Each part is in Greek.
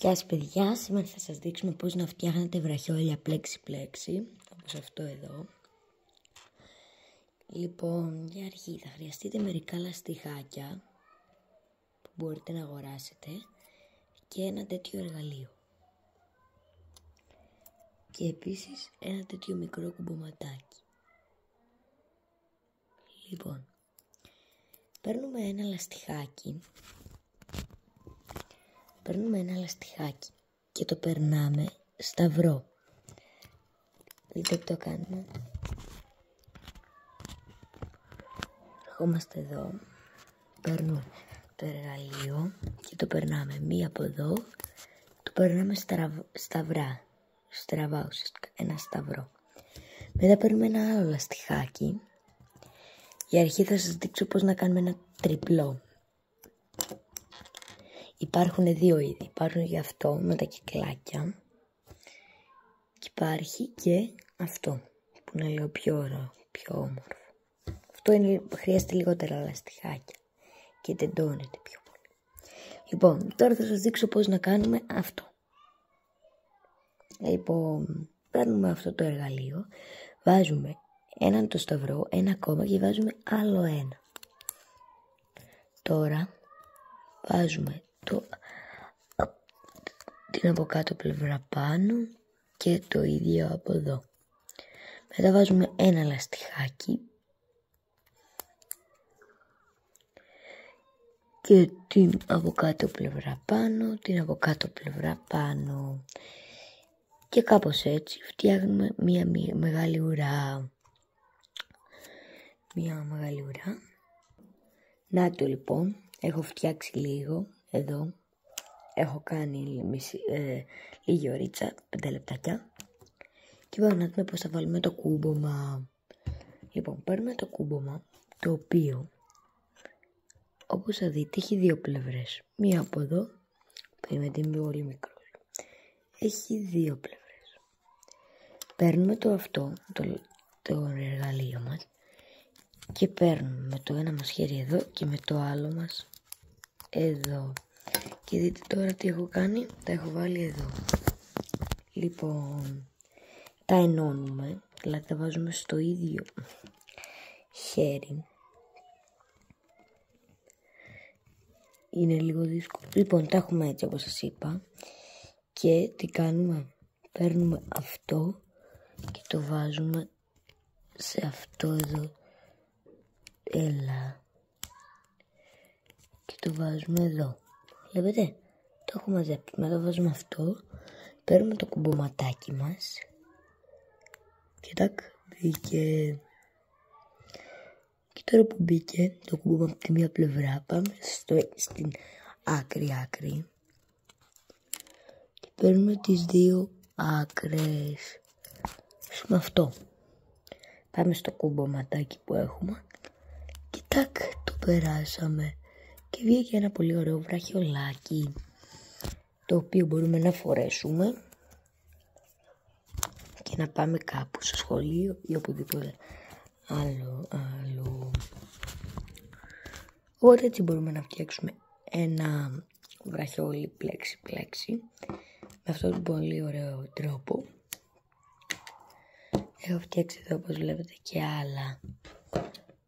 Γεια σας παιδιά, σήμερα θα σας δείξουμε πώς να φτιάχνετε βραχιόλια πλέξι-πλέξι, όπως αυτό εδώ. Λοιπόν, για αρχή θα χρειαστείτε μερικά λαστιχάκια που μπορείτε να αγοράσετε και ένα τέτοιο εργαλείο. Και επίσης ένα τέτοιο μικρό κουμποματάκι. Λοιπόν, παίρνουμε ένα λαστιχάκι και το περνάμε σταυρό. Δείτε τι το κάνουμε. Ερχόμαστε εδώ, παίρνουμε το εργαλείο και το περνάμε μία από εδώ, το περνάμε στραβά ουσιαστικά, ένα σταυρό. Μετά παίρνουμε ένα άλλο λαστιχάκι. Για αρχή θα σας δείξω πώς να κάνουμε ένα τριπλό. Υπάρχουν δύο είδη. Υπάρχουν για αυτό με τα κυκλάκια και υπάρχει και αυτό που είναι λίγο πιο ωραίο, πιο όμορφο. Αυτό χρειάζεται λιγότερα λαστιχάκια και τεντώνεται πιο πολύ. Λοιπόν, τώρα θα σας δείξω πώς να κάνουμε αυτό. Λοιπόν, παίρνουμε αυτό το εργαλείο, βάζουμε έναν το σταυρό, ένα ακόμα και βάζουμε άλλο ένα. Τώρα βάζουμε την από κάτω πλευρά πάνω και το ίδιο από εδώ. Μετά βάζουμε ένα λαστιχάκι και την από κάτω πλευρά πάνω, την από κάτω πλευρά πάνω. Και κάπως έτσι φτιάχνουμε μία μεγάλη ουρά. Να το λοιπόν, έχω φτιάξει λίγο εδώ. Έχω κάνει λίγη ωρίτσα, 5 λεπτάκια. Και πάμε να δούμε πώς θα βάλουμε το κούμπομα. Λοιπόν, παίρνουμε το κούμπομα, το οποίο, όπως θα δείτε, έχει δύο πλευρές. Μία από εδώ, περιμένετε, είναι πολύ μικρό. Έχει δύο πλευρές. Παίρνουμε το εργαλείο μας και παίρνουμε με το ένα μας χέρι εδώ και με το άλλο μας εδώ. Και δείτε τώρα τι έχω κάνει, τα έχω βάλει εδώ. Λοιπόν, τα ενώνουμε, δηλαδή τα βάζουμε στο ίδιο χέρι. Είναι λίγο δύσκολο. Λοιπόν, τα έχουμε έτσι όπως σας είπα. Και τι κάνουμε, παίρνουμε αυτό και το βάζουμε σε αυτό εδώ. Έλα. Και το βάζουμε εδώ. Βλέπετε, το έχω μαζέψει. Μετά βάζουμε αυτό, παίρνουμε το κουμποματάκι μας και τάκ, μπήκε. Και τώρα που μπήκε το κουμπόμα από τη μία πλευρά, πάμε στην άκρη και παίρνουμε τις δύο άκρες με αυτό. Πάμε στο κουμποματάκι που έχουμε και τάκ, το περάσαμε. Και βγήκε ένα πολύ ωραίο βραχιολάκι, το οποίο μπορούμε να φορέσουμε και να πάμε κάπου στο σχολείο ή οπουδήποτε άλλο. Οπότε έτσι μπορούμε να φτιάξουμε ένα βραχιόλι πλέξι με αυτόν τον πολύ ωραίο τρόπο. Έχω φτιάξει εδώ, όπως βλέπετε, και άλλα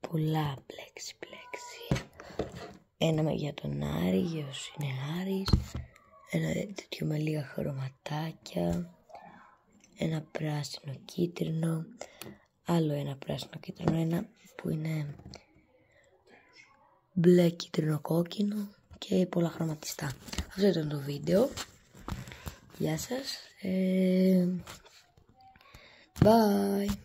πολλά πλέξι. Ένα για τον Άρη, για όσους είναι Άρης. Ένα τέτοιο με λίγα χρωματάκια. Ένα πράσινο κίτρινο. Άλλο ένα πράσινο κίτρινο. Ένα που είναι μπλε κίτρινο κόκκινο. Και πολλά χρωματιστά. Αυτό ήταν το βίντεο. Γεια σας. Bye.